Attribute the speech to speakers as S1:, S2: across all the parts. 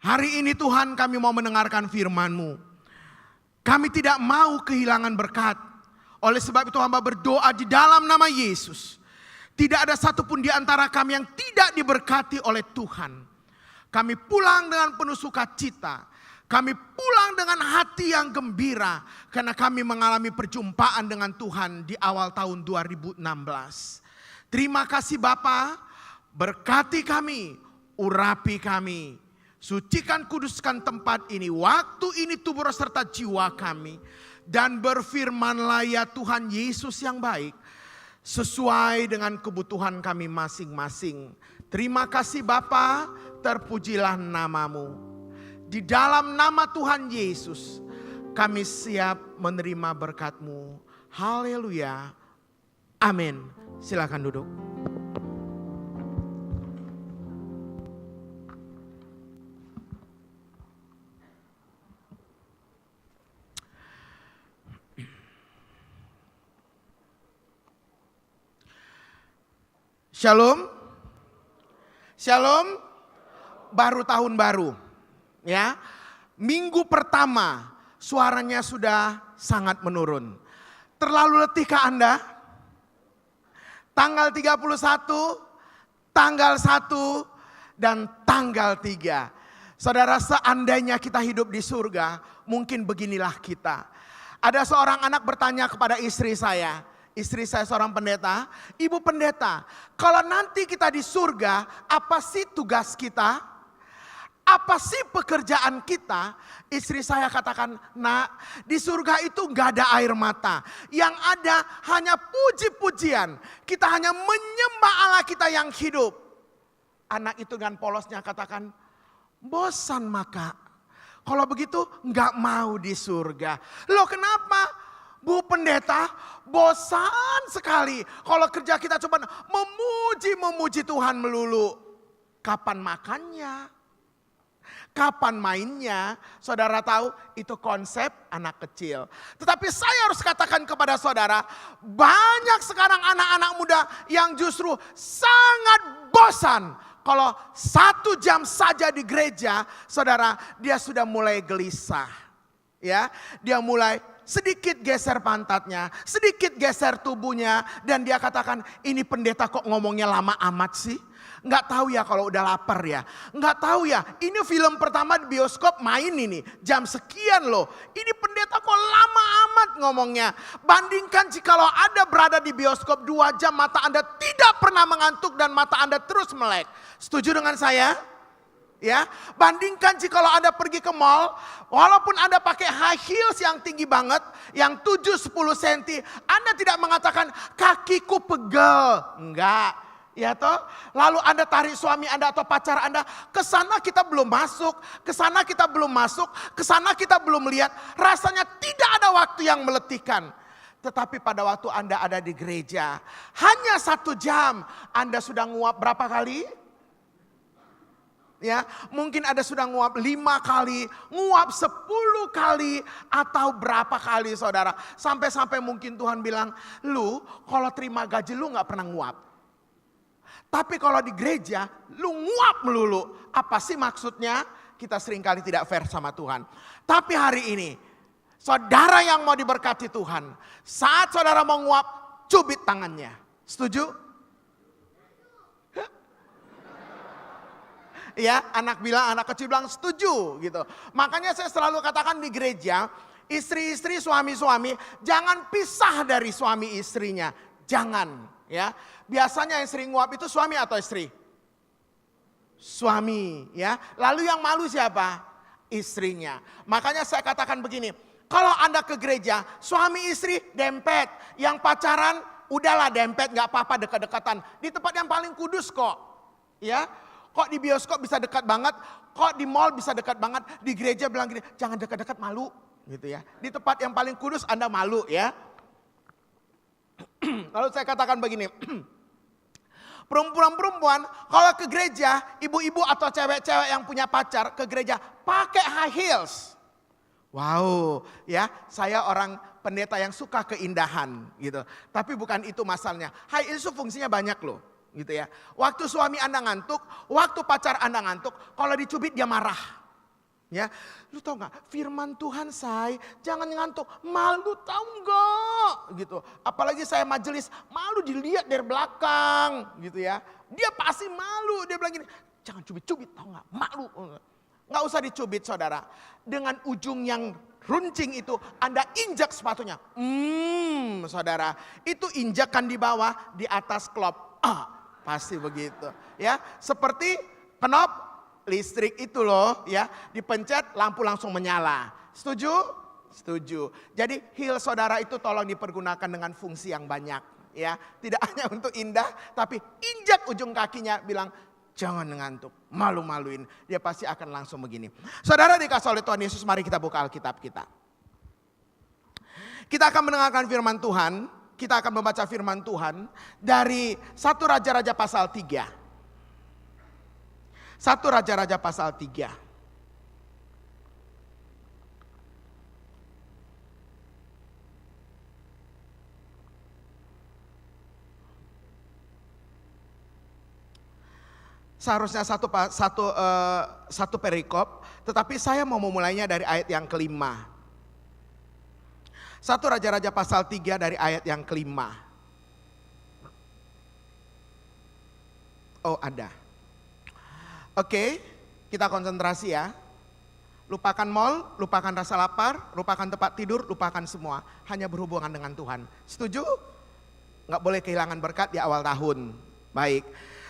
S1: Hari ini Tuhan kami mau mendengarkan firman-Mu. Kami tidak mau kehilangan berkat. Oleh sebab itu hamba berdoa di dalam nama Yesus. Tidak ada satupun di antara kami yang tidak diberkati oleh Tuhan. Kami pulang dengan penuh sukacita. Kami pulang dengan hati yang gembira. Karena kami mengalami perjumpaan dengan Tuhan di awal tahun 2016. Terima kasih Bapa, berkati kami, urapi kami. Sucikan, kuduskan tempat ini, waktu ini tubuh serta jiwa kami. Dan berfirmanlah ya Tuhan Yesus yang baik, sesuai dengan kebutuhan kami masing-masing. Terima kasih Bapa, terpujilah namamu. Di dalam nama Tuhan Yesus, kami siap menerima berkat-Mu. Haleluya. Amin. Silakan duduk. Shalom. Shalom. Baru tahun baru. Ya. Minggu pertama suaranya sudah sangat menurun. Terlalu letihkah Anda? Tanggal 31, tanggal 1 dan tanggal 3. Saudara, seandainya kita hidup di surga, mungkin beginilah kita. Ada seorang anak bertanya kepada istri saya. Istri saya seorang pendeta, ibu pendeta, kalau nanti kita di surga, apa sih tugas kita? Apa sih pekerjaan kita? Istri saya katakan, nak, di surga itu gak ada air mata. Yang ada hanya puji-pujian. Kita hanya menyembah Allah kita yang hidup. Anak itu dengan polosnya katakan, bosan maka. Kalau begitu gak mau di surga. Loh kenapa? Bu pendeta, bosan sekali kalau kerja kita cuma memuji Tuhan melulu. Kapan makannya? Kapan mainnya? Saudara tahu itu konsep anak kecil. Tetapi saya harus katakan kepada saudara, banyak sekarang anak-anak muda yang justru sangat bosan. Kalau 1 jam saja di gereja, saudara, dia sudah mulai gelisah. Ya, dia mulai sedikit geser pantatnya, sedikit geser tubuhnya. Dan dia katakan, ini pendeta kok ngomongnya lama amat sih? Nggak tahu ya kalau udah lapar ya. Nggak tahu ya, ini film pertama di bioskop main ini. Jam sekian loh. Ini pendeta kok lama amat ngomongnya. Bandingkan jikalau Anda berada di bioskop 2 jam, mata Anda tidak pernah mengantuk dan mata Anda terus melek. Setuju dengan saya? Ya, bandingkan jikalau Anda pergi ke mall, walaupun Anda pakai high heels yang tinggi banget, yang 7-10 cm, Anda tidak mengatakan kakiku pegel. Enggak, ya toh. Lalu Anda tarik suami Anda atau pacar Anda, ke sana kita belum masuk, ke sana kita belum masuk, ke sana kita belum melihat. Rasanya tidak ada waktu yang meletihkan. Tetapi pada waktu Anda ada di gereja, hanya 1 jam, Anda sudah nguap berapa kali? Ya, mungkin ada sudah nguap 5 kali, nguap 10 kali, atau berapa kali saudara. Sampai-sampai mungkin Tuhan bilang, lu kalau terima gaji lu gak pernah nguap. Tapi kalau di gereja, lu nguap melulu. Apa sih maksudnya? Kita seringkali tidak fair sama Tuhan. Tapi hari ini, saudara yang mau diberkati Tuhan, saat saudara mau nguap, cubit tangannya. Setuju? Ya, anak kecil bilang setuju gitu. Makanya saya selalu katakan di gereja, istri-istri, suami-suami, jangan pisah dari suami istrinya. Jangan, ya. Biasanya yang sering nguap itu suami atau istri? Suami, ya. Lalu yang malu siapa? Istrinya. Makanya saya katakan begini, kalau Anda ke gereja, suami istri dempet, yang pacaran udahlah dempet, nggak apa-apa dekat-dekatan. Di tempat yang paling kudus kok, ya. Kok di bioskop bisa dekat banget, kok di mall bisa dekat banget, di gereja bilang gini, jangan dekat-dekat malu, gitu ya. Di tempat yang paling kudus Anda malu ya. Lalu saya katakan begini, perempuan-perempuan kalau ke gereja, ibu-ibu atau cewek-cewek yang punya pacar ke gereja pakai high heels. Wow, ya, saya orang pendeta yang suka keindahan gitu. Tapi bukan itu masalahnya. High heels itu fungsinya banyak loh. Gitu ya. Waktu suami Anda ngantuk, waktu pacar Anda ngantuk, kalau dicubit dia marah. Ya, lu tahu nggak? Firman Tuhan jangan ngantuk. Malu tahu nggak? Gitu. Apalagi saya majelis, malu dilihat dari belakang, gitu ya. Dia pasti malu. Dia bilang gini, jangan cubit-cubit, tahu nggak? Malu. Nggak usah dicubit, saudara. Dengan ujung yang runcing itu, Anda injak sepatunya. Saudara, itu injakan di bawah, di atas klop. Pasti begitu. Ya, seperti knop listrik itu loh, ya, dipencet lampu langsung menyala. Setuju? Setuju. Jadi heel saudara itu tolong dipergunakan dengan fungsi yang banyak, ya. Tidak hanya untuk indah, tapi injak ujung kakinya, bilang jangan ngantuk, malu-maluin. Dia pasti akan langsung begini. Saudara dikasih oleh Tuhan Yesus, mari kita buka Alkitab kita. Kita akan mendengarkan firman Tuhan, kita akan membaca firman Tuhan dari 1 Raja-Raja pasal 3. 1 Raja-Raja pasal 3. Seharusnya satu perikop, tetapi saya mau memulainya dari ayat yang kelima. 1 Raja-Raja pasal 3 dari ayat yang kelima. Oh, ada. Oke, kita konsentrasi ya. Lupakan mall, lupakan rasa lapar, lupakan tempat tidur, lupakan semua. Hanya berhubungan dengan Tuhan. Setuju? Nggak boleh kehilangan berkat di awal tahun. Baik.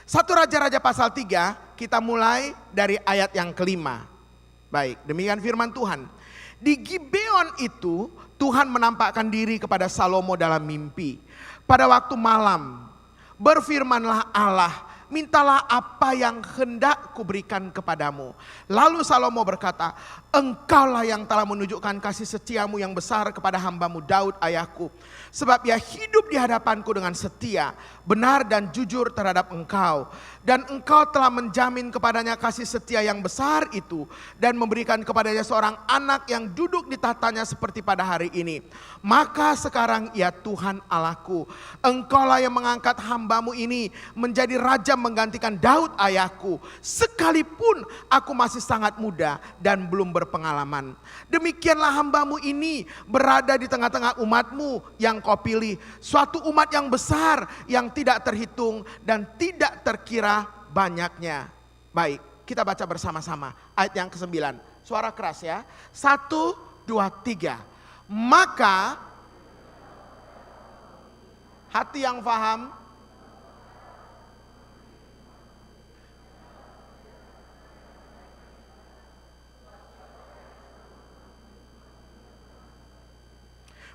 S1: 1 Raja-Raja pasal 3, kita mulai dari ayat yang kelima. Baik, demikian firman Tuhan. Di Gibeon itu, Tuhan menampakkan diri kepada Salomo dalam mimpi. Pada waktu malam, berfirmanlah Allah, mintalah apa yang hendak kuberikan kepadamu. Lalu Salomo berkata, engkaulah yang telah menunjukkan kasih setiamu yang besar kepada hambamu Daud ayahku. Sebab ia hidup di hadapanku dengan setia, benar dan jujur terhadap engkau. Dan engkau telah menjamin kepadanya kasih setia yang besar itu, dan memberikan kepadanya seorang anak yang duduk di tahtanya seperti pada hari ini. Maka sekarang ya Tuhan Allahku, engkaulah yang mengangkat hambamu ini menjadi raja menggantikan Daud ayahku. Sekalipun aku masih sangat muda dan belum berpengalaman. Demikianlah hambamu ini berada di tengah-tengah umatmu yang kau pilih. Suatu umat yang besar yang tidak terhitung dan tidak terkira banyaknya. Baik, kita baca bersama-sama ayat yang ke-9. Suara keras ya. 1, 2, 3. Maka hati yang paham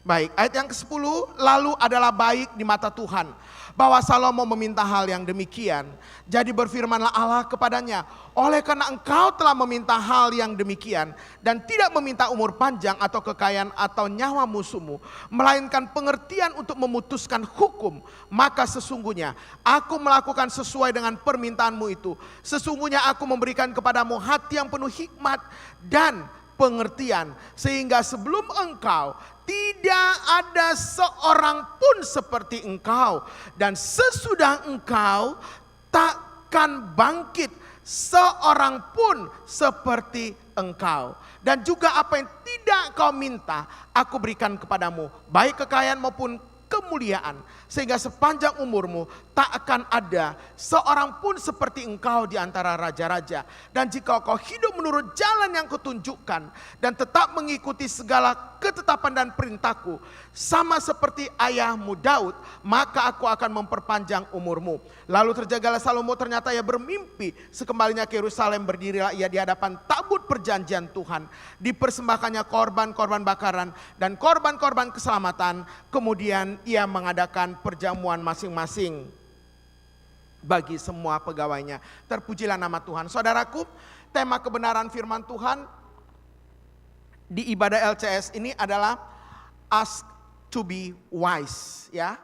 S1: baik, ayat yang ke-10, lalu adalah baik di mata Tuhan bahwa Salomo meminta hal yang demikian. Jadi berfirmanlah Allah kepadanya, oleh karena engkau telah meminta hal yang demikian dan tidak meminta umur panjang atau kekayaan atau nyawa musuhmu, melainkan pengertian untuk memutuskan hukum, maka sesungguhnya aku melakukan sesuai dengan permintaanmu itu. Sesungguhnya aku memberikan kepadamu hati yang penuh hikmat dan pengertian, sehingga sebelum engkau tidak ada seorang pun seperti engkau, dan sesudah engkau takkan bangkit seorang pun seperti engkau. Dan juga apa yang tidak kau minta, aku berikan kepadamu, baik kekayaan maupun kemuliaan, sehingga sepanjang umurmu tak akan ada seorang pun seperti engkau di antara raja-raja. Dan jika kau hidup menurut jalan yang kutunjukkan dan tetap mengikuti segala ketetapan dan perintahku, sama seperti ayahmu Daud, maka aku akan memperpanjang umurmu. Lalu terjagalah Salomo, ternyata ia bermimpi. Sekembalinya ke Yerusalem, berdirilah ia di hadapan tabut perjanjian Tuhan. Dipersembahkannya korban-korban bakaran dan korban-korban keselamatan. Kemudian ia mengadakan perjamuan masing-masing bagi semua pegawainya. Terpujilah nama Tuhan. Saudaraku, tema kebenaran firman Tuhan di ibadah LCS ini adalah ask to be wise, ya.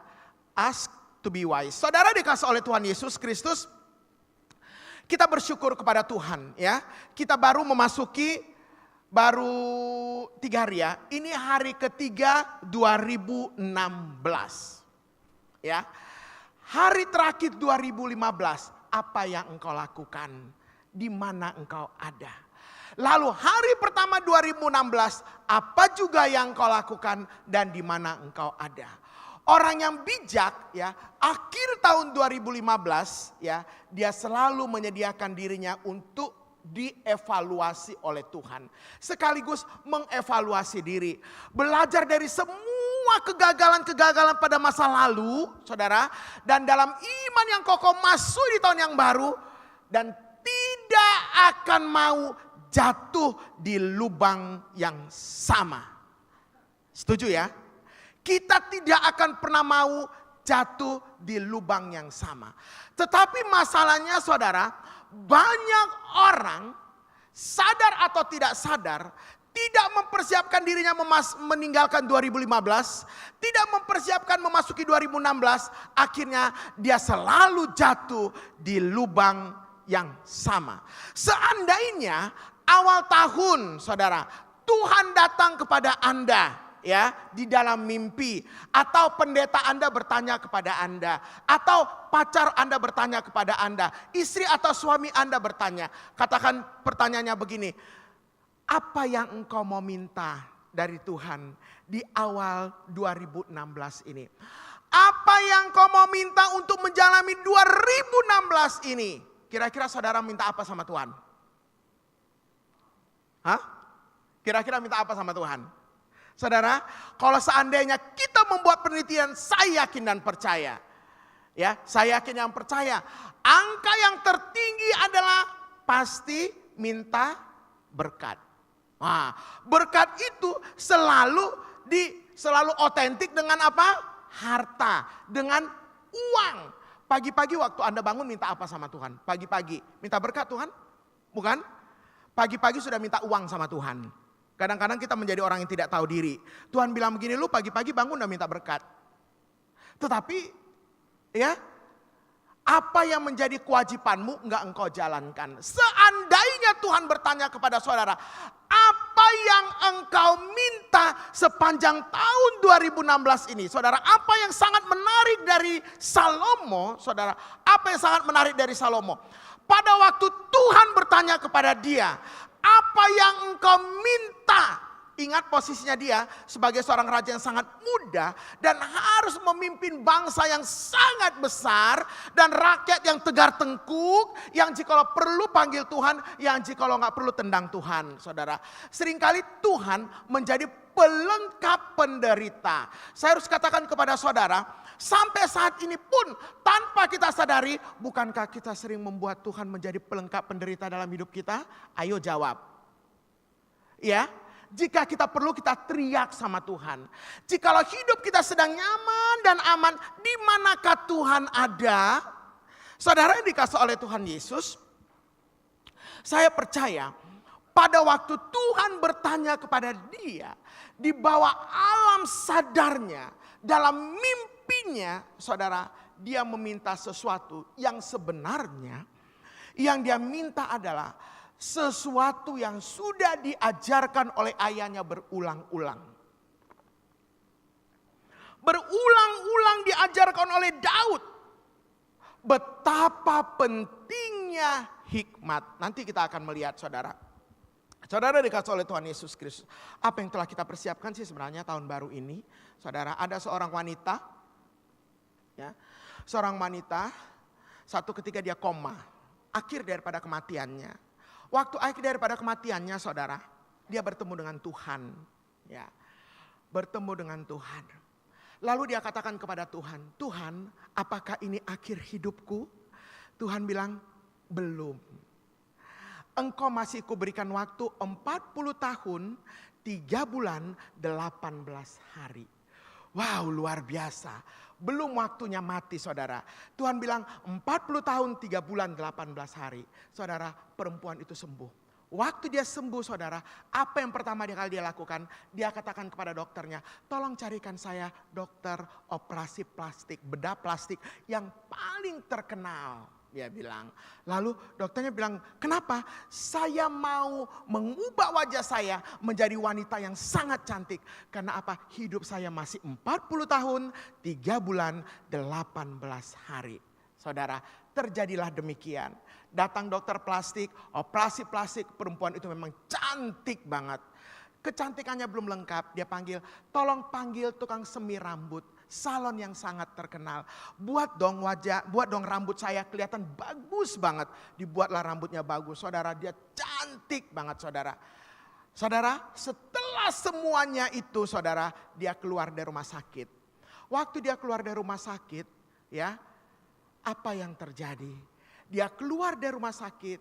S1: Ask to be wise. Saudara dikasih oleh Tuhan Yesus Kristus, kita bersyukur kepada Tuhan, ya. Kita baru 3 hari ya. Ini hari ketiga 2016. Ya. Hari terakhir 2015, apa yang engkau lakukan? Di mana engkau ada? Lalu hari pertama 2016, apa juga yang kau lakukan dan di mana engkau ada? Orang yang bijak ya, akhir tahun 2015 ya, dia selalu menyediakan dirinya untuk dievaluasi oleh Tuhan. Sekaligus mengevaluasi diri. Belajar dari semua kegagalan-kegagalan pada masa lalu, saudara. Dan dalam iman yang kokoh masuk di tahun yang baru. Dan tidak akan mau jatuh di lubang yang sama. Setuju ya? Kita tidak akan pernah mau jatuh di lubang yang sama. Tetapi masalahnya saudara, banyak orang sadar atau tidak sadar tidak mempersiapkan dirinya meninggalkan 2015, tidak mempersiapkan memasuki 2016, akhirnya dia selalu jatuh di lubang yang sama. Seandainya awal tahun saudara, Tuhan datang kepada Anda ya di dalam mimpi, atau pendeta Anda bertanya kepada Anda, atau pacar Anda bertanya kepada Anda, istri atau suami Anda bertanya, katakan pertanyaannya begini, apa yang engkau mau minta dari Tuhan di awal 2016 ini? Apa yang kau mau minta untuk menjalani 2016 ini? Kira-kira saudara minta apa sama Tuhan? Hah? Kira-kira minta apa sama Tuhan? Saudara, kalau seandainya kita membuat penelitian, saya yakin dan percaya. Ya, saya yakin yang percaya. Angka yang tertinggi adalah pasti minta berkat. Nah, berkat itu selalu otentik dengan apa? Harta, dengan uang. Pagi-pagi waktu Anda bangun minta apa sama Tuhan? Pagi-pagi minta berkat Tuhan? Bukan? Pagi-pagi sudah minta uang sama Tuhan. Kadang-kadang kita menjadi orang yang tidak tahu diri. Tuhan bilang begini, lu pagi-pagi bangun udah minta berkat. Tetapi ya, apa yang menjadi kewajibanmu enggak engkau jalankan. Seandainya Tuhan bertanya kepada saudara, apa yang engkau minta sepanjang tahun 2016 ini? Saudara, apa yang sangat menarik dari Salomo? Saudara, apa yang sangat menarik dari Salomo? Pada waktu Tuhan bertanya kepada dia, apa yang engkau minta? Ingat posisinya dia sebagai seorang raja yang sangat muda dan harus memimpin bangsa yang sangat besar dan rakyat yang tegar tengkuk, yang jikalau perlu panggil Tuhan, yang jikalau nggak perlu tendang Tuhan, saudara. Seringkali Tuhan menjadi pelengkap penderita. Saya harus katakan kepada saudara, sampai saat ini pun tanpa kita sadari, bukankah kita sering membuat Tuhan menjadi pelengkap penderita dalam hidup kita? Ayo jawab. Ya. Jika kita perlu, kita teriak sama Tuhan. Jikalau hidup kita sedang nyaman dan aman, di manakah Tuhan ada? Saudara yang dikasih oleh Tuhan Yesus, saya percaya pada waktu Tuhan bertanya kepada dia, di bawah alam sadarnya, dalam mimpinya, saudara, dia meminta sesuatu yang sebenarnya, yang dia minta adalah sesuatu yang sudah diajarkan oleh ayahnya berulang-ulang. Berulang-ulang diajarkan oleh Daud. Betapa pentingnya hikmat. Nanti kita akan melihat saudara. Saudara dikasih oleh Tuhan Yesus Kristus. Apa yang telah kita persiapkan sih sebenarnya tahun baru ini? Saudara, ada seorang wanita. Ya, seorang wanita, satu ketika dia koma. Akhir daripada kematiannya. Waktu akhir daripada kematiannya saudara, dia bertemu dengan Tuhan. Ya, bertemu dengan Tuhan. Lalu dia katakan kepada Tuhan, Tuhan, apakah ini akhir hidupku? Tuhan bilang, belum. Engkau masih kuberikan waktu 40 tahun, 3 bulan, 18 hari. Wow, luar biasa. Belum waktunya mati saudara. Tuhan bilang 40 tahun 3 bulan 18 hari. Saudara, perempuan itu sembuh. Waktu dia sembuh saudara, apa yang pertama kali dia lakukan? Dia katakan kepada dokternya, tolong carikan saya dokter operasi plastik, bedah plastik yang paling terkenal. Dia bilang, lalu dokternya bilang, kenapa? Saya mau mengubah wajah saya menjadi wanita yang sangat cantik. Karena apa? Hidup saya masih 40 tahun, 3 bulan, 18 hari. Saudara, terjadilah demikian. Datang dokter plastik, operasi plastik, perempuan itu memang cantik banget. Kecantikannya belum lengkap, dia panggil, tolong panggil tukang semi rambut. Salon yang sangat terkenal. Buat dong rambut saya kelihatan bagus banget. Dibuatlah rambutnya bagus. Saudara, dia cantik banget saudara. Saudara, setelah semuanya itu saudara, dia keluar dari rumah sakit. Waktu dia keluar dari rumah sakit, ya, apa yang terjadi? Dia keluar dari rumah sakit,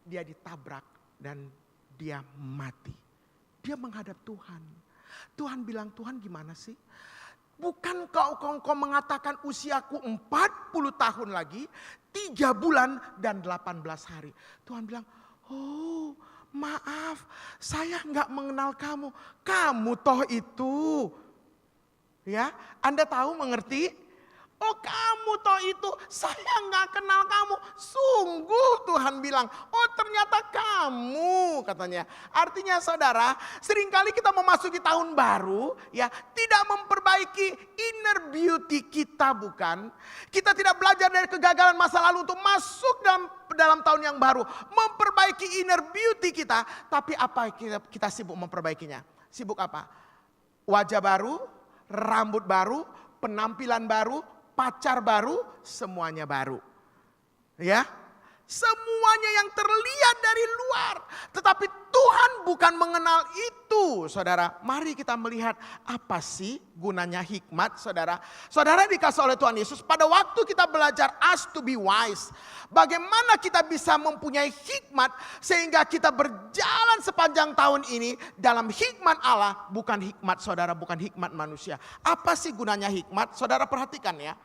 S1: dia ditabrak dan dia mati. Dia menghadap Tuhan. Tuhan bilang, Tuhan gimana sih? Bukan kau mengatakan usiaku 40 tahun lagi, 3 bulan dan 18 hari. Tuhan bilang, oh maaf saya nggak mengenal kamu. Kamu toh itu. Ya, Anda tahu mengerti? Oh kamu toh itu, saya nggak kenal kamu. Sungguh Tuhan bilang, oh ternyata kamu katanya. Artinya saudara, seringkali kita memasuki tahun baru ya, tidak memperbaiki inner beauty kita bukan. Kita tidak belajar dari kegagalan masa lalu untuk masuk dalam tahun yang baru. Memperbaiki inner beauty kita, tapi apa kita sibuk memperbaikinya? Sibuk apa? Wajah baru, rambut baru, penampilan baru, pacar baru, semuanya baru. Ya, semuanya yang terlihat dari luar. Tetapi Tuhan bukan mengenal itu, saudara. Mari kita melihat apa sih gunanya hikmat, saudara. Saudara dikasih oleh Tuhan Yesus, pada waktu kita belajar us to be wise. Bagaimana kita bisa mempunyai hikmat sehingga kita berjalan sepanjang tahun ini dalam hikmat Allah, bukan hikmat saudara, bukan hikmat manusia. Apa sih gunanya hikmat? Saudara perhatikan ya.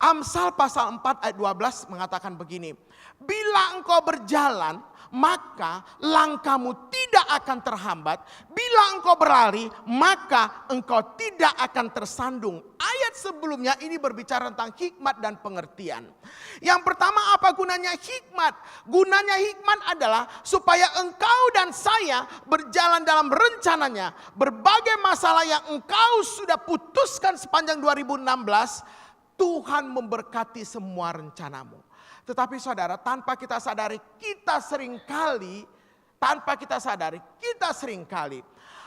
S1: Amsal pasal 4 ayat 12 mengatakan begini. Bila engkau berjalan, maka langkahmu tidak akan terhambat. Bila engkau berlari, maka engkau tidak akan tersandung. Ayat sebelumnya ini berbicara tentang hikmat dan pengertian. Yang pertama, apa gunanya hikmat? Gunanya hikmat adalah supaya engkau dan saya berjalan dalam rencananya. Berbagai masalah yang engkau sudah putuskan sepanjang 2016, Tuhan memberkati semua rencanamu. Tetapi saudara, tanpa kita sadari, kita seringkali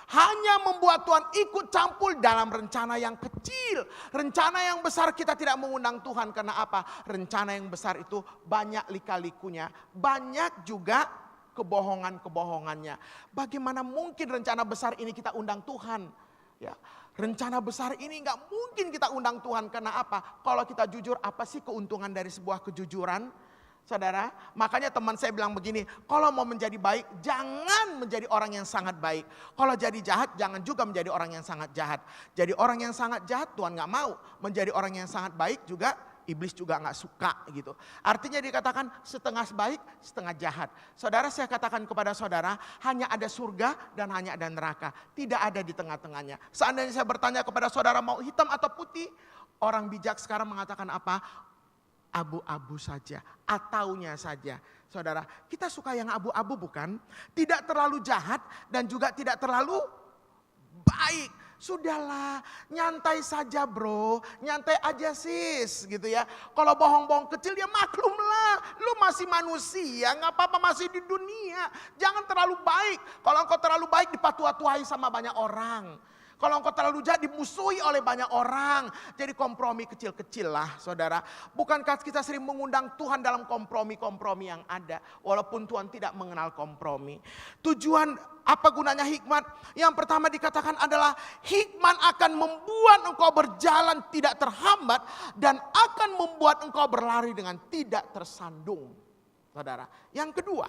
S1: hanya membuat Tuhan ikut campur dalam rencana yang kecil. Rencana yang besar kita tidak mengundang Tuhan. Karena apa? Rencana yang besar itu banyak lika-likunya. Banyak juga kebohongan-kebohongannya. Bagaimana mungkin rencana besar ini kita undang Tuhan? Ya, rencana besar ini nggak mungkin kita undang Tuhan. Karena apa? Kalau kita jujur, apa sih keuntungan dari sebuah kejujuran? Saudara, makanya teman saya bilang begini, kalau mau menjadi baik, jangan menjadi orang yang sangat baik. Kalau jadi jahat, jangan juga menjadi orang yang sangat jahat. Jadi orang yang sangat jahat, Tuhan nggak mau. Menjadi orang yang sangat baik juga, iblis juga nggak suka gitu. Artinya dikatakan setengah baik, setengah jahat. Saudara, saya katakan kepada saudara, hanya ada surga dan hanya ada neraka. Tidak ada di tengah-tengahnya. Seandainya saya bertanya kepada saudara mau hitam atau putih, orang bijak sekarang mengatakan apa? Abu-abu saja, ataunya saja. Saudara, kita suka yang abu-abu bukan? Tidak terlalu jahat dan juga tidak terlalu baik. Sudahlah, nyantai saja bro, nyantai aja sis gitu ya. Kalau bohong-bohong kecil ya maklumlah, lu masih manusia, gak apa-apa masih di dunia. Jangan terlalu baik, kalau engkau terlalu baik dipatua-tuai sama banyak orang. Kalau engkau terlalu jahat dimusuhi oleh banyak orang. Jadi kompromi kecil-kecil lah saudara. Bukankah kita sering mengundang Tuhan dalam kompromi-kompromi yang ada. Walaupun Tuhan tidak mengenal kompromi. Tujuan apa gunanya hikmat? Yang pertama dikatakan adalah hikmat akan membuat engkau berjalan tidak terhambat. Dan akan membuat engkau berlari dengan tidak tersandung. Saudara. Yang kedua,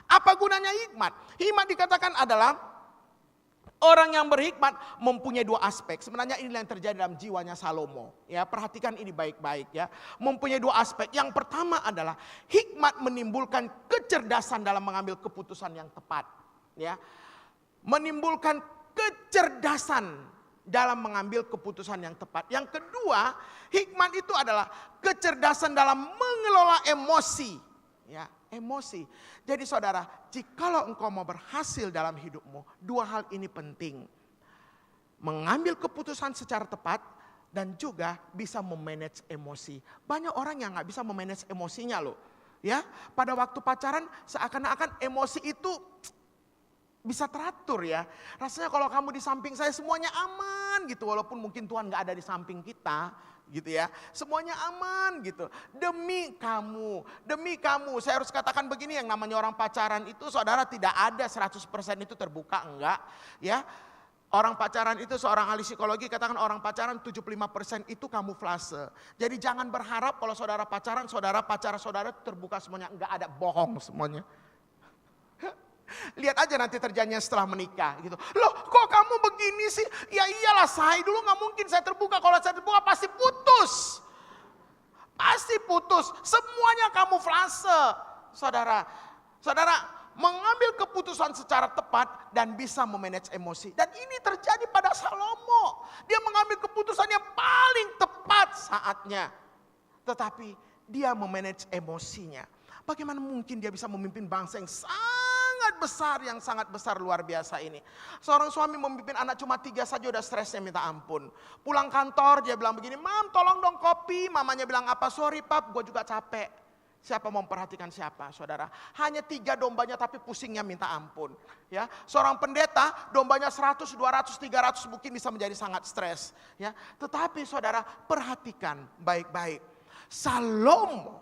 S1: apa gunanya hikmat? Hikmat dikatakan adalah orang yang berhikmat mempunyai dua aspek. Sebenarnya inilah yang terjadi dalam jiwanya Salomo. Ya, perhatikan ini baik-baik ya. Mempunyai dua aspek. Yang pertama adalah hikmat menimbulkan kecerdasan dalam mengambil keputusan yang tepat. Ya, menimbulkan kecerdasan dalam mengambil keputusan yang tepat. Yang kedua, hikmat itu adalah kecerdasan dalam mengelola emosi. Ya, emosi. Jadi saudara, jikalau engkau mau berhasil dalam hidupmu, dua hal ini penting. Mengambil keputusan secara tepat dan juga bisa memanage emosi. Banyak orang yang nggak bisa memanage emosinya loh. Ya, pada waktu pacaran seakan-akan emosi itu bisa teratur ya. Rasanya kalau kamu di samping saya semuanya aman gitu. Walaupun mungkin Tuhan gak ada di samping kita gitu ya. Semuanya aman gitu. Demi kamu. Saya harus katakan begini, yang namanya orang pacaran itu saudara tidak ada 100% itu terbuka, enggak. Ya, orang pacaran itu seorang ahli psikologi katakan orang pacaran 75% itu kamuflase. Jadi jangan berharap kalau saudara pacaran saudara terbuka semuanya. Enggak ada, bohong semuanya. Lihat aja nanti terjadinya setelah menikah gitu. Loh kok kamu begini sih? Ya iyalah, saya dulu gak mungkin saya terbuka. Kalau saya terbuka pasti putus. Pasti putus. Semuanya kamuflase. Saudara mengambil keputusan secara tepat dan bisa memanage emosi. Dan ini terjadi pada Salomo. Dia mengambil keputusan yang paling tepat saatnya. Tetapi dia memanage emosinya. Bagaimana mungkin dia bisa memimpin bangsa yang sangat besar luar biasa ini. Seorang suami memimpin anak cuma 3 saja udah stresnya minta ampun. Pulang kantor dia bilang begini, "Mam tolong dong kopi." Mamanya bilang apa? "Sorry pap, gue juga capek." Siapa mau memperhatikan siapa saudara? Hanya 3 dombanya tapi pusingnya minta ampun. Ya, seorang pendeta dombanya 100, 200, 300 mungkin bisa menjadi sangat stres. Ya, tetapi saudara perhatikan baik-baik. Salomo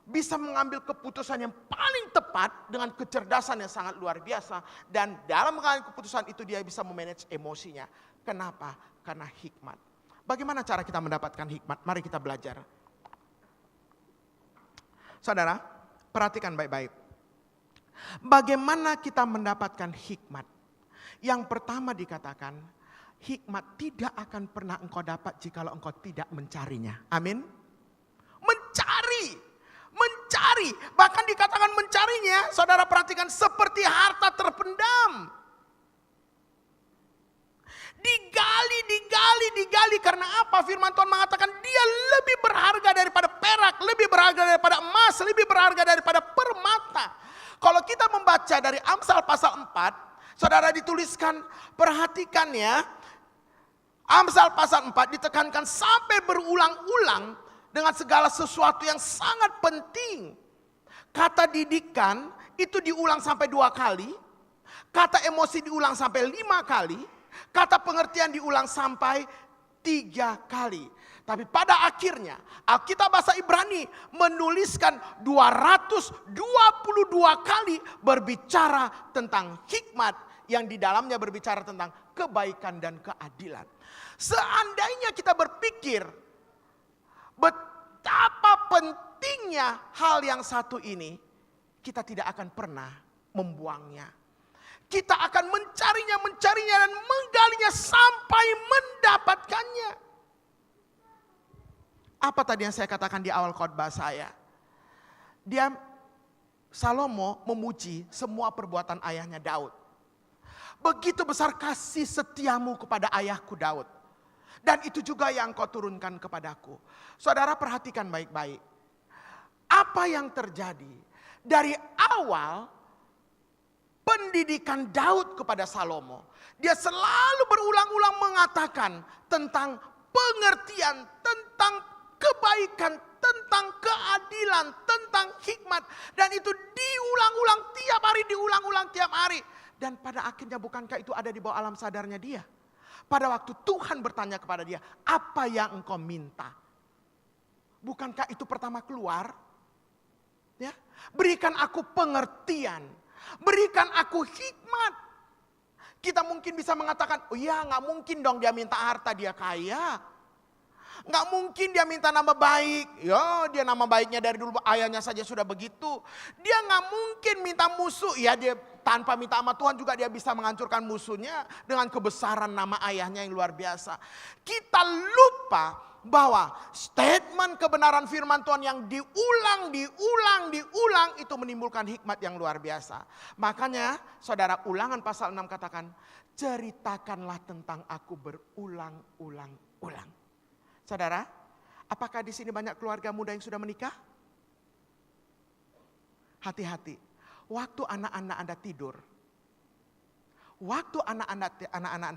S1: bisa mengambil keputusan yang paling tepat dengan kecerdasan yang sangat luar biasa. Dan dalam mengambil keputusan itu dia bisa memanage emosinya. Kenapa? Karena hikmat. Bagaimana cara kita mendapatkan hikmat? Mari kita belajar. Saudara, perhatikan baik-baik. Bagaimana kita mendapatkan hikmat? Yang pertama dikatakan, hikmat tidak akan pernah engkau dapat jikalau engkau tidak mencarinya. Amin. Mencari, bahkan dikatakan mencarinya, saudara perhatikan, seperti harta terpendam. Digali, karena apa? Firman Tuhan mengatakan dia lebih berharga daripada perak, lebih berharga daripada emas, lebih berharga daripada permata. Kalau kita membaca dari Amsal pasal 4, saudara dituliskan, perhatikan ya, Amsal pasal 4 ditekankan sampai berulang-ulang dengan segala sesuatu yang sangat penting. Kata didikan itu diulang sampai 2 kali. Kata emosi diulang sampai 5 kali. Kata pengertian diulang sampai 3 kali. Tapi pada akhirnya Alkitab bahasa Ibrani menuliskan 222 kali berbicara tentang hikmat. Yang di dalamnya berbicara tentang kebaikan dan keadilan. Seandainya kita berpikir betapa pentingnya hal yang satu ini, kita tidak akan pernah membuangnya. Kita akan mencarinya dan menggalinya sampai mendapatkannya. Apa tadi yang saya katakan di awal khotbah saya? Salomo memuji semua perbuatan ayahnya Daud. Begitu besar kasih setiamu kepada ayahku Daud. Dan itu juga yang kau turunkan kepadaku. Saudara perhatikan baik-baik. Apa yang terjadi dari awal pendidikan Daud kepada Salomo. Dia selalu berulang-ulang mengatakan tentang pengertian, tentang kebaikan, tentang keadilan, tentang hikmat. Dan itu diulang-ulang tiap hari. Dan pada akhirnya bukankah itu ada di bawah alam sadarnya dia? Pada waktu Tuhan bertanya kepada dia, apa yang engkau minta? Bukankah itu pertama keluar? Ya, berikan aku pengertian, berikan aku hikmat. Kita mungkin bisa mengatakan, oh ya gak mungkin dong dia minta harta, dia kaya. Gak mungkin dia minta nama baik. Ya dia nama baiknya dari dulu ayahnya saja sudah begitu. Dia gak mungkin minta musuh. Ya dia tanpa minta sama Tuhan juga dia bisa menghancurkan musuhnya dengan kebesaran nama ayahnya yang luar biasa. Kita lupa bahwa statement kebenaran firman Tuhan yang diulang itu menimbulkan hikmat yang luar biasa. Makanya saudara Ulangan pasal 6 katakan, ceritakanlah tentang aku berulang-ulang. Saudara, apakah di sini banyak keluarga muda yang sudah menikah? Hati-hati. Waktu anak-anak Anda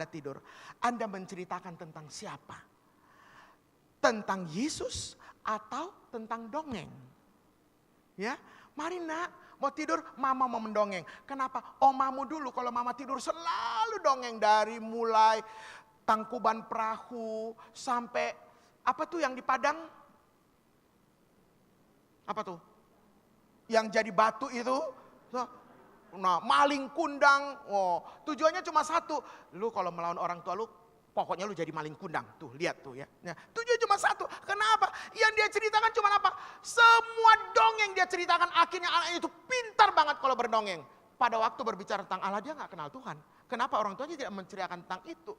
S1: tidur, Anda menceritakan tentang siapa? Tentang Yesus atau tentang dongeng? Ya, mari nak, mau tidur, mama mau mendongeng. Kenapa? Omamu dulu kalau mama tidur selalu dongeng dari mulai Tangkuban Perahu sampai apa tuh yang di Padang? Apa tuh? Yang jadi batu itu? Nah, maling kundang. Oh, tujuannya cuma satu. Lu kalau melawan orang tua lu, pokoknya lu jadi maling kundang. Tuh, lihat tuh ya. Nah, tujuannya cuma satu. Kenapa? Yang dia ceritakan cuma apa? Semua dongeng dia ceritakan, akhirnya anaknya itu pintar banget kalau berdongeng. Pada waktu berbicara tentang Allah, dia gak kenal Tuhan. Kenapa orang tuanya tidak menceritakan tentang itu?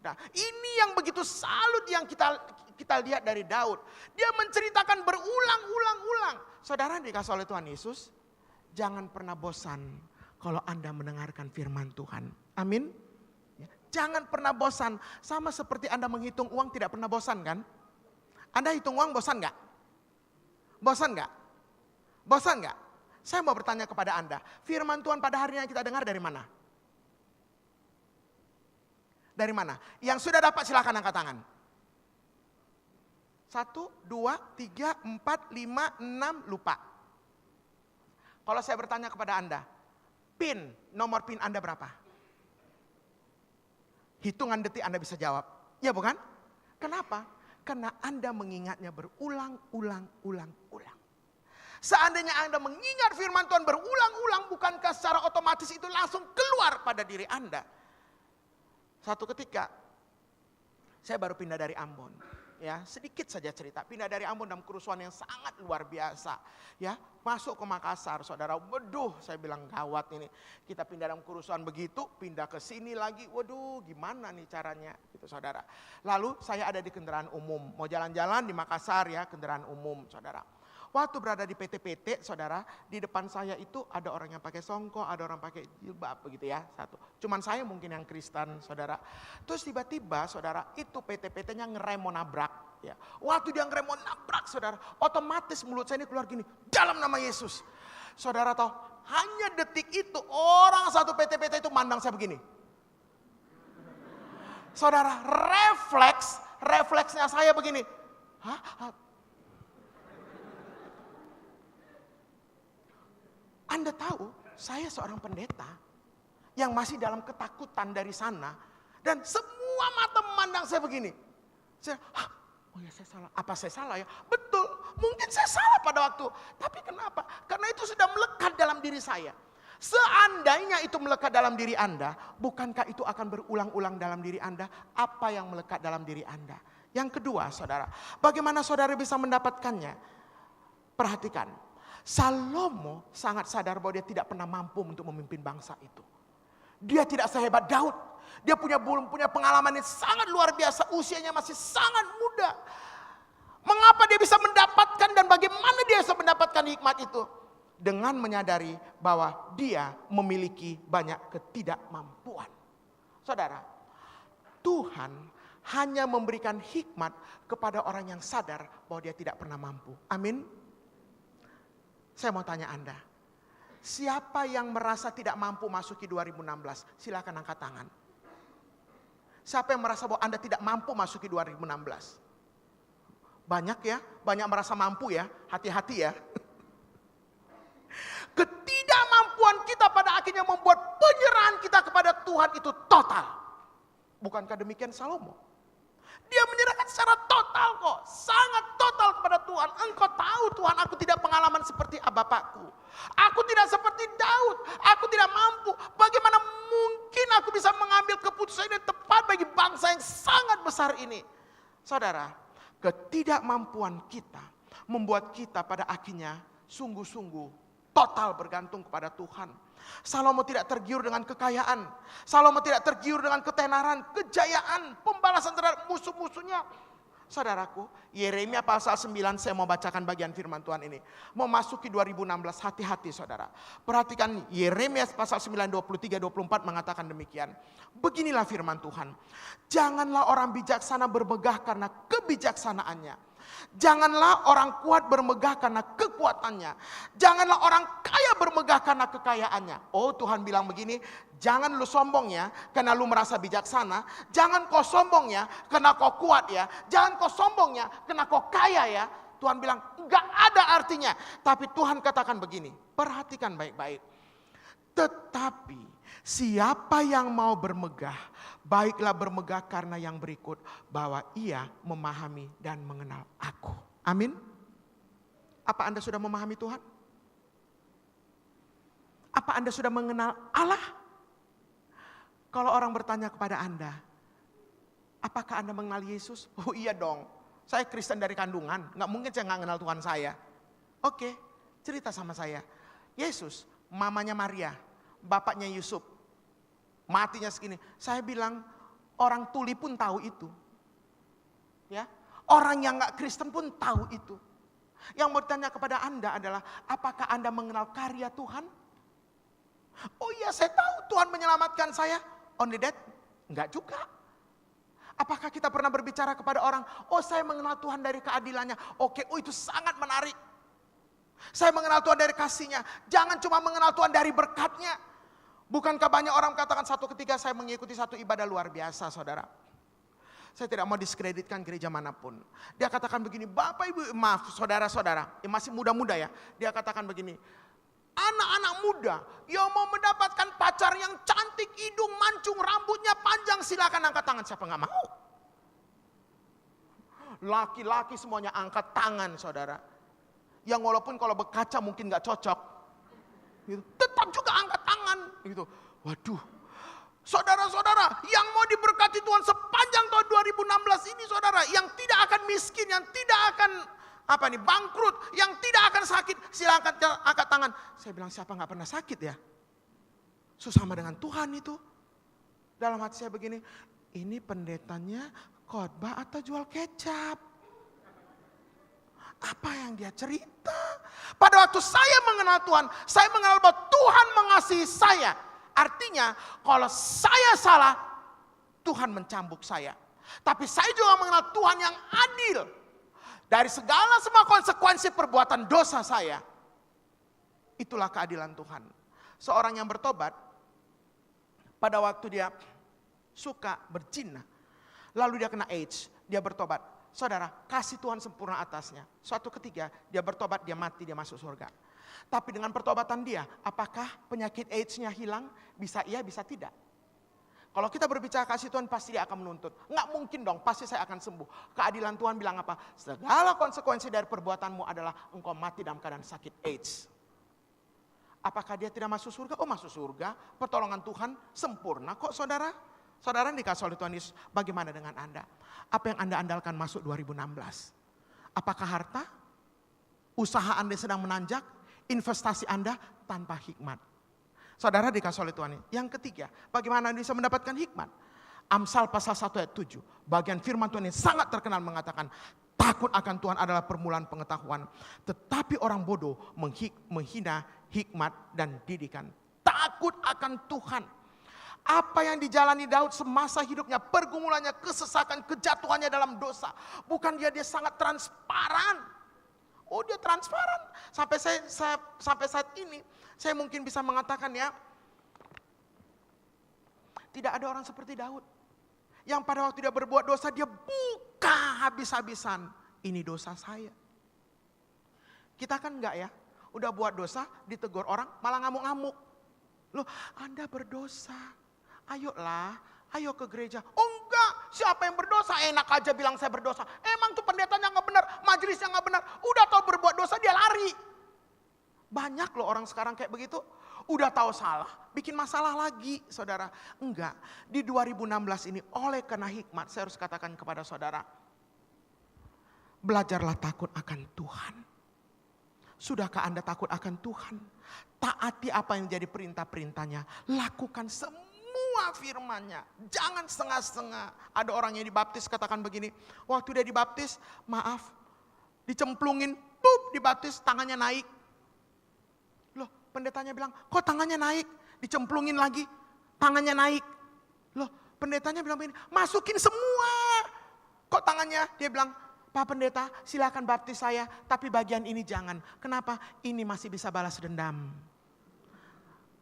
S1: Nah, ini yang begitu salut yang kita lihat dari Daud. Dia menceritakan berulang-ulang-ulang. Saudara dikasih oleh Tuhan Yesus, jangan pernah bosan kalau Anda mendengarkan firman Tuhan. Amin. Jangan pernah bosan. Sama seperti Anda menghitung uang tidak pernah bosan kan? Anda hitung uang bosan gak? Bosan gak? Bosan gak? Saya mau bertanya kepada Anda. Firman Tuhan pada hari ini kita dengar dari mana? Dari mana? Yang sudah dapat silakan angkat tangan. 1, 2, 3, 4, 5, 6, lupa. Kalau saya bertanya kepada Anda, nomor PIN Anda berapa? Hitungan detik Anda bisa jawab. Ya bukan? Kenapa? Karena Anda mengingatnya berulang-ulang. Seandainya Anda mengingat firman Tuhan berulang-ulang, bukankah secara otomatis itu langsung keluar pada diri Anda? Satu ketika, saya baru pindah dari Ambon. Ya, sedikit saja cerita. Pindah dari Ambon dalam kerusuhan yang sangat luar biasa. Ya, masuk ke Makassar, saudara. Waduh, saya bilang gawat ini. Kita pindah dalam kerusuhan begitu, pindah ke sini lagi. Waduh, gimana nih caranya? Gitu, saudara. Lalu saya ada di kendaraan umum. Mau jalan-jalan di Makassar ya, kendaraan umum, saudara. Waktu berada di PT-PT, saudara, di depan saya itu ada orang yang pakai songkok, ada orang pakai jilbab, begitu ya, satu. Cuman saya mungkin yang Kristen, saudara. Terus tiba-tiba, saudara, itu PT-PT-nya ngerem mau nabrak. Ya. Waktu dia ngerem mau nabrak, saudara, otomatis mulut saya ini keluar gini, dalam nama Yesus. Saudara tahu, hanya detik itu orang satu PT-PT itu mandang saya begini. Saudara, refleksnya saya begini. Hah? Anda tahu, saya seorang pendeta yang masih dalam ketakutan dari sana. Dan semua mata memandang saya begini. Saya, oh ya saya salah. Apa saya salah ya? Betul, mungkin saya salah pada waktu. Tapi kenapa? Karena itu sudah melekat dalam diri saya. Seandainya itu melekat dalam diri Anda, bukankah itu akan berulang-ulang dalam diri Anda? Apa yang melekat dalam diri Anda? Yang kedua, saudara, bagaimana saudara bisa mendapatkannya? Perhatikan. Salomo sangat sadar bahwa dia tidak pernah mampu untuk memimpin bangsa itu. Dia tidak sehebat Daud. Dia belum punya pengalaman yang sangat luar biasa. Usianya masih sangat muda. Mengapa dia bisa mendapatkan dan bagaimana dia bisa mendapatkan hikmat itu? Dengan menyadari bahwa dia memiliki banyak ketidakmampuan. Saudara, Tuhan hanya memberikan hikmat kepada orang yang sadar bahwa dia tidak pernah mampu. Amin. Saya mau tanya Anda, siapa yang merasa tidak mampu masuki 2016? Silakan angkat tangan. Siapa yang merasa bahwa Anda tidak mampu masuki 2016? Banyak ya, banyak merasa mampu ya, hati-hati ya. Ketidakmampuan kita pada akhirnya membuat penyerahan kita kepada Tuhan itu total. Bukankah demikian Salomo? Dia menyerahkan secara total kok, sangat total kepada Tuhan. Engkau tahu Tuhan, aku tidak pengalaman seperti bapakku. Aku tidak seperti Daud, aku tidak mampu. Bagaimana mungkin aku bisa mengambil keputusan yang tepat bagi bangsa yang sangat besar ini? Saudara, ketidakmampuan kita membuat kita pada akhirnya sungguh-sungguh total bergantung kepada Tuhan. Salomo tidak tergiur dengan kekayaan. Salomo tidak tergiur dengan ketenaran, kejayaan, pembalasan terhadap musuh-musuhnya. Saudaraku, Yeremia pasal 9, saya mau bacakan bagian firman Tuhan ini. Memasuki 2016, hati-hati saudara. Perhatikan Yeremia pasal 9, 23, 24 mengatakan demikian. Beginilah firman Tuhan. Janganlah orang bijaksana bermegah karena kebijaksanaannya. Janganlah orang kuat bermegah karena kekuatannya. Janganlah orang kaya bermegah karena kekayaannya. Oh, Tuhan bilang begini, jangan lu sombong ya karena lu merasa bijaksana. Jangan kau sombong ya karena kau kuat ya. Jangan kau sombong ya karena kau kaya ya. Tuhan bilang enggak ada artinya. Tapi Tuhan katakan begini, perhatikan baik-baik. Tetapi siapa yang mau bermegah, baiklah bermegah karena yang berikut, bahwa ia memahami dan mengenal aku. Amin. Apa Anda sudah memahami Tuhan? Apa Anda sudah mengenal Allah? Kalau orang bertanya kepada Anda, apakah Anda mengenal Yesus? Oh iya dong, saya Kristen dari kandungan, nggak mungkin saya nggak kenal Tuhan saya. Oke, cerita sama saya. Yesus, mamanya Maria, bapaknya Yusuf, matinya segini. Saya bilang orang tuli pun tahu itu. Ya, orang yang nggak Kristen pun tahu itu. Yang mau ditanya kepada Anda adalah, apakah Anda mengenal karya Tuhan? Oh iya, saya tahu Tuhan menyelamatkan saya. Only that? Enggak juga. Apakah kita pernah berbicara kepada orang, oh saya mengenal Tuhan dari keadilannya. Oke, oh itu sangat menarik. Saya mengenal Tuhan dari kasih-Nya. Jangan cuma mengenal Tuhan dari berkat-Nya. Bukankah banyak orang katakan satu ketika saya mengikuti satu ibadah luar biasa, saudara. Saya tidak mau diskreditkan gereja manapun. Dia katakan begini, Bapak Ibu, maaf saudara-saudara, yang masih muda-muda ya. Dia katakan begini, anak-anak muda yang mau mendapatkan pacar yang cantik, hidung mancung, rambutnya panjang, silakan angkat tangan. Siapa nggak mau? Laki-laki semuanya angkat tangan, saudara. Yang walaupun kalau berkaca mungkin nggak cocok, gitu, tetap juga angkat tangan. Gitu. Waduh, saudara-saudara yang mau diberkati Tuhan sepanjang tahun 2016 ini, saudara, yang tidak akan miskin, yang tidak akan bangkrut, yang tidak akan sakit, silakan angkat tangan. Saya bilang, siapa nggak pernah sakit ya? Susama dengan Tuhan itu. Dalam hati saya begini, ini pendetanya khotbah atau jual kecap? Apa yang dia cerita? Pada waktu saya mengenal Tuhan, saya mengenal bahwa Tuhan mengasihi saya. Artinya, kalau saya salah, Tuhan mencambuk saya. Tapi saya juga mengenal Tuhan yang adil. Dari segala semua konsekuensi perbuatan dosa saya, itulah keadilan Tuhan. Seorang yang bertobat, pada waktu dia suka berzina, lalu dia kena AIDS, dia bertobat. Saudara, kasih Tuhan sempurna atasnya. Suatu ketika dia bertobat, dia mati, dia masuk surga. Tapi dengan pertobatan dia, apakah penyakit AIDS-nya hilang? Bisa iya, bisa tidak. Kalau kita berbicara kasih Tuhan, pasti dia akan menuntut. Nggak mungkin dong, pasti saya akan sembuh. Keadilan Tuhan bilang apa? Segala konsekuensi dari perbuatanmu adalah engkau mati dalam keadaan sakit AIDS. Apakah dia tidak masuk surga? Oh, masuk surga. Pertolongan Tuhan sempurna kok, saudara. Saudara yang dikasih oleh Tuhan Yesus, bagaimana dengan Anda? Apa yang Anda andalkan masuk 2016? Apakah harta? Usaha Anda sedang menanjak? Investasi Anda tanpa hikmat? Saudara dikasih oleh Tuhan. Yang ketiga, bagaimana Anda bisa mendapatkan hikmat? Amsal pasal 1 ayat 7. Bagian firman Tuhan ini sangat terkenal mengatakan, takut akan Tuhan adalah permulaan pengetahuan. Tetapi orang bodoh menghina hikmat dan didikan. Takut akan Tuhan. Apa yang dijalani Daud semasa hidupnya, pergumulannya, kesesakan, kejatuhannya dalam dosa. Bukan dia sangat transparan. Oh, dia transparan. Sampai saat ini, saya mungkin bisa mengatakan ya, tidak ada orang seperti Daud. Yang pada waktu dia berbuat dosa, dia buka habis-habisan. Ini dosa saya. Kita kan enggak ya, udah buat dosa, ditegur orang, malah ngamuk-ngamuk. Loh, Anda berdosa. Ayolah, ayo ke gereja. Oh enggak, siapa yang berdosa? Enak aja bilang saya berdosa. Emang tuh pendetanya gak benar, majelisnya gak benar. Udah tahu berbuat dosa dia lari. Banyak loh orang sekarang kayak begitu. Udah tahu salah, bikin masalah lagi, saudara. Enggak, di 2016 ini oleh karena hikmat, saya harus katakan kepada saudara, belajarlah takut akan Tuhan. Sudahkah Anda takut akan Tuhan? Taati apa yang jadi perintah-perintahnya. Lakukan semua firman-Nya. Jangan setengah-setengah. Ada orang yang dibaptis katakan begini, waktu dia dibaptis, maaf, dicemplungin, dibaptis, tangannya naik. Loh, pendetanya bilang, kok tangannya naik? Dicemplungin lagi, tangannya naik. Loh, pendetanya bilang begini, masukin semua. Kok tangannya? Dia bilang, Pak Pendeta silakan baptis saya, tapi bagian ini jangan. Kenapa? Ini masih bisa balas dendam.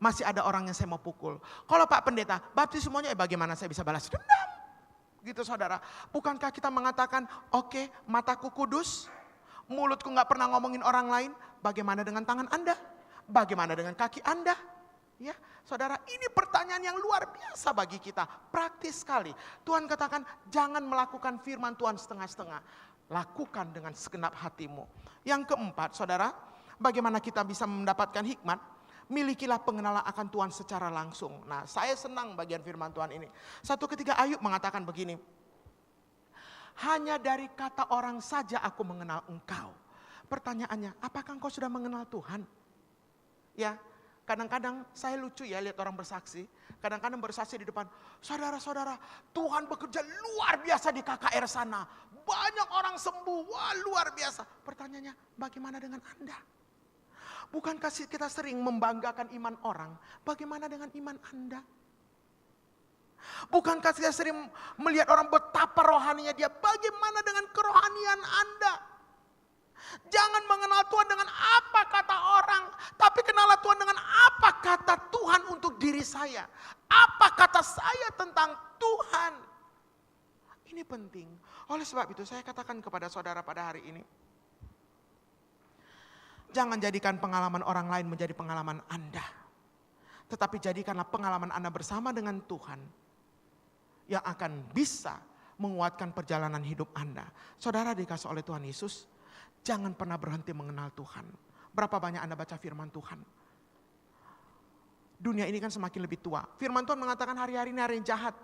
S1: Masih ada orang yang saya mau pukul. Kalau Pak Pendeta baptis semuanya, bagaimana saya bisa balas dendam? Gitu saudara. Bukankah kita mengatakan, oke, mataku kudus, mulutku gak pernah ngomongin orang lain. Bagaimana dengan tangan Anda? Bagaimana dengan kaki Anda? Ya, saudara, ini pertanyaan yang luar biasa bagi kita. Praktis sekali. Tuhan katakan, jangan melakukan firman Tuhan setengah-setengah. Lakukan dengan segenap hatimu. Yang keempat, saudara, bagaimana kita bisa mendapatkan hikmat? Milikilah pengenalan akan Tuhan secara langsung. Nah, saya senang bagian firman Tuhan ini. Satu ketika Ayub mengatakan begini, hanya dari kata orang saja aku mengenal engkau. Pertanyaannya, apakah engkau sudah mengenal Tuhan? Ya, kadang-kadang saya lucu ya lihat orang bersaksi. Kadang-kadang bersaksi di depan, saudara-saudara, Tuhan bekerja luar biasa di KKR sana. Banyak orang sembuh, wah luar biasa. Pertanyaannya, bagaimana dengan Anda? Bukankah kita sering membanggakan iman orang? Bagaimana dengan iman Anda? Bukankah kita sering melihat orang betapa rohaninya dia? Bagaimana dengan kerohanian Anda? Jangan mengenal Tuhan dengan apa kata orang, tapi kenalah Tuhan dengan apa kata Tuhan untuk diri saya. Apa kata saya tentang Tuhan. Ini penting. Oleh sebab itu saya katakan kepada saudara pada hari ini, jangan jadikan pengalaman orang lain menjadi pengalaman Anda. Tetapi jadikanlah pengalaman Anda bersama dengan Tuhan yang akan bisa menguatkan perjalanan hidup Anda. Saudara dikasih oleh Tuhan Yesus, jangan pernah berhenti mengenal Tuhan. Berapa banyak Anda baca firman Tuhan? Dunia ini kan semakin lebih tua. Firman Tuhan mengatakan hari-hari ini hari yang jahat.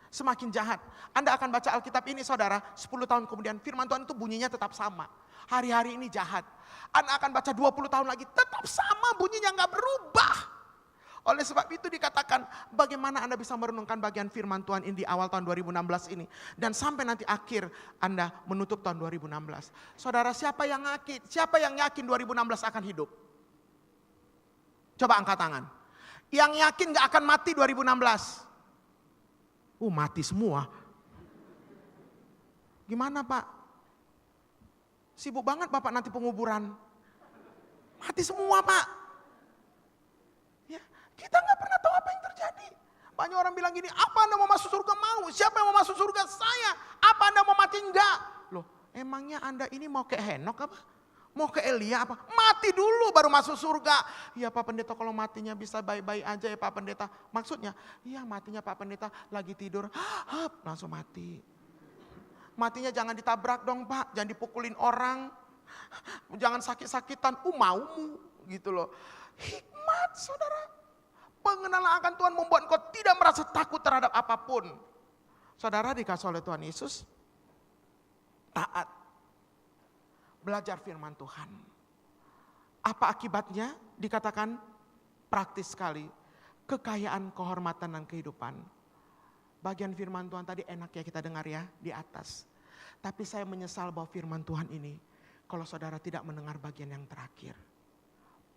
S1: Semakin jahat. Anda akan baca Alkitab ini saudara, 10 tahun kemudian firman Tuhan itu bunyinya tetap sama. Hari-hari ini jahat. Anda akan baca 20 tahun lagi, tetap sama bunyinya, gak berubah. Oleh sebab itu dikatakan, bagaimana Anda bisa merenungkan bagian firman Tuhan ini di awal tahun 2016 ini. Dan sampai nanti akhir Anda menutup tahun 2016. Saudara, siapa yang yakin 2016 akan hidup? Coba angkat tangan. Yang yakin gak akan mati 2016? Mati semua. Gimana Pak? Sibuk banget Bapak nanti penguburan. Mati semua Pak. Ya, kita gak pernah tahu apa yang terjadi. Banyak orang bilang gini, apa Anda mau masuk surga? Mau. Siapa yang mau masuk surga? Saya. Apa Anda mau mati? Enggak. Loh, emangnya Anda ini mau ke Henok apa? Mau ke Elia apa? Mati dulu baru masuk surga. Ya Pak Pendeta, kalau matinya bisa baik-baik aja ya Pak Pendeta. Maksudnya, iya matinya Pak Pendeta lagi tidur, langsung mati. Matinya jangan ditabrak dong Pak, jangan dipukulin orang. Jangan sakit-sakitan, maumu gitu loh. Hikmat saudara. Pengenalan akan Tuhan membuat engkau tidak merasa takut terhadap apapun. Saudara dikasih oleh Tuhan Yesus, taat. Belajar firman Tuhan. Apa akibatnya? Dikatakan praktis sekali. Kekayaan, kehormatan, dan kehidupan. Bagian firman Tuhan tadi enak ya kita dengar ya di atas. Tapi saya menyesal bahwa firman Tuhan ini, kalau saudara tidak mendengar bagian yang terakhir.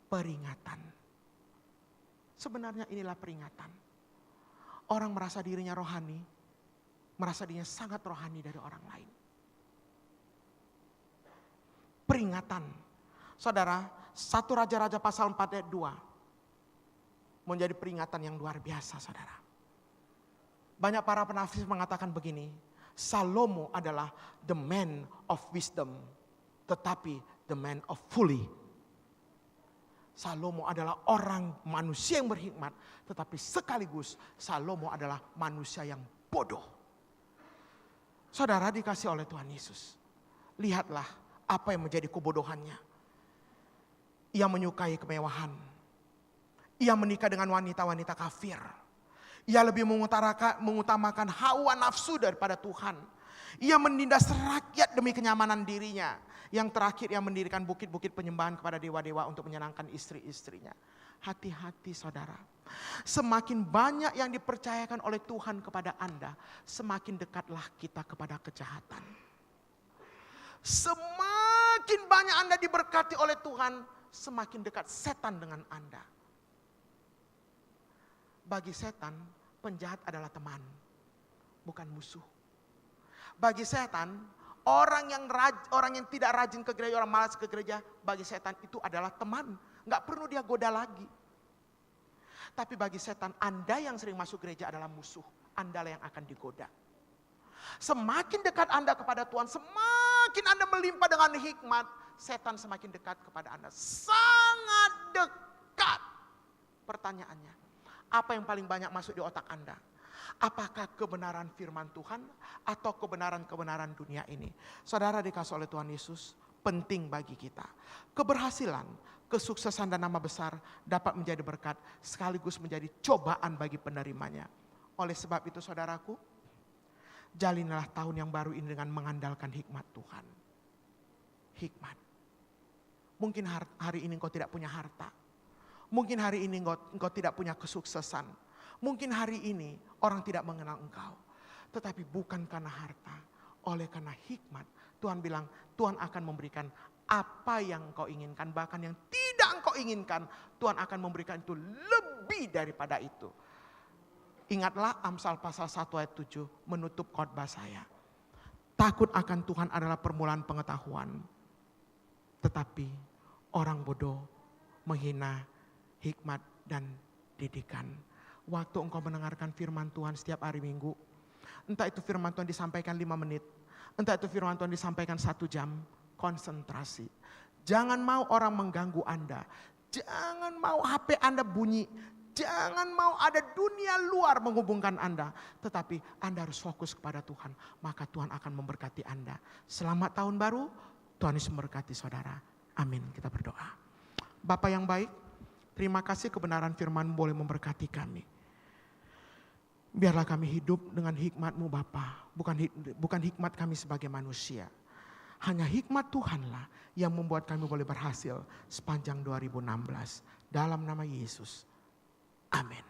S1: Peringatan. Sebenarnya inilah peringatan. Orang merasa dirinya rohani, merasa dirinya sangat rohani dari orang lain. Peringatan. Saudara, 1 Raja-Raja pasal 4 ayat 2. Menjadi peringatan yang luar biasa saudara. Banyak para penafsir mengatakan begini. Salomo adalah the man of wisdom. Tetapi the man of folly. Salomo adalah orang manusia yang berhikmat. Tetapi sekaligus Salomo adalah manusia yang bodoh. Saudara dikasih oleh Tuhan Yesus. Lihatlah apa yang menjadi kebodohannya. Ia menyukai kemewahan. Ia menikah dengan wanita-wanita kafir. Ia lebih mengutamakan hawa nafsu daripada Tuhan. Ia menindas rakyat demi kenyamanan dirinya. Yang terakhir ia mendirikan bukit-bukit penyembahan kepada dewa-dewa untuk menyenangkan istri-istrinya. Hati-hati saudara. Semakin banyak yang dipercayakan oleh Tuhan kepada Anda, semakin dekatlah kita kepada kejahatan. Semakin banyak Anda diberkati oleh Tuhan, semakin dekat setan dengan Anda. Bagi setan, penjahat adalah teman, bukan musuh. Bagi setan, Orang yang tidak rajin ke gereja, orang malas ke gereja, bagi setan itu adalah teman. Nggak perlu dia goda lagi. Tapi bagi setan, Anda yang sering masuk gereja adalah musuh. Anda lah yang akan digoda. Semakin dekat Anda kepada Tuhan, semakin Anda melimpah dengan hikmat, setan semakin dekat kepada Anda. Sangat dekat. Pertanyaannya, apa yang paling banyak masuk di otak Anda? Apakah kebenaran firman Tuhan atau kebenaran-kebenaran dunia ini? Saudara dikasih oleh Tuhan Yesus, penting bagi kita. Keberhasilan, kesuksesan dan nama besar dapat menjadi berkat sekaligus menjadi cobaan bagi penerimanya. Oleh sebab itu saudaraku, jalinilah tahun yang baru ini dengan mengandalkan hikmat Tuhan. Hikmat. Mungkin hari ini engkau tidak punya harta. Mungkin hari ini engkau tidak punya kesuksesan. Mungkin hari ini orang tidak mengenal engkau. Tetapi bukan karena harta, oleh karena hikmat. Tuhan bilang, Tuhan akan memberikan apa yang engkau inginkan. Bahkan yang tidak engkau inginkan, Tuhan akan memberikan itu lebih daripada itu. Ingatlah Amsal pasal 1 ayat 7 menutup khotbah saya. Takut akan Tuhan adalah permulaan pengetahuan. Tetapi orang bodoh menghina hikmat dan didikan. Waktu engkau mendengarkan firman Tuhan setiap hari Minggu, entah itu firman Tuhan disampaikan 5 menit, entah itu firman Tuhan disampaikan 1 jam, konsentrasi. Jangan mau orang mengganggu Anda, jangan mau HP Anda bunyi, jangan mau ada dunia luar menghubungkan Anda. Tetapi Anda harus fokus kepada Tuhan, maka Tuhan akan memberkati Anda. Selamat tahun baru, Tuhan Yesus memberkati saudara. Amin, kita berdoa. Bapa yang baik, terima kasih kebenaran firman boleh memberkati kami. Biarlah kami hidup dengan hikmat-Mu Bapa, bukan hikmat kami sebagai manusia. Hanya hikmat Tuhanlah yang membuat kami boleh berhasil sepanjang 2016. Dalam nama Yesus. Amin.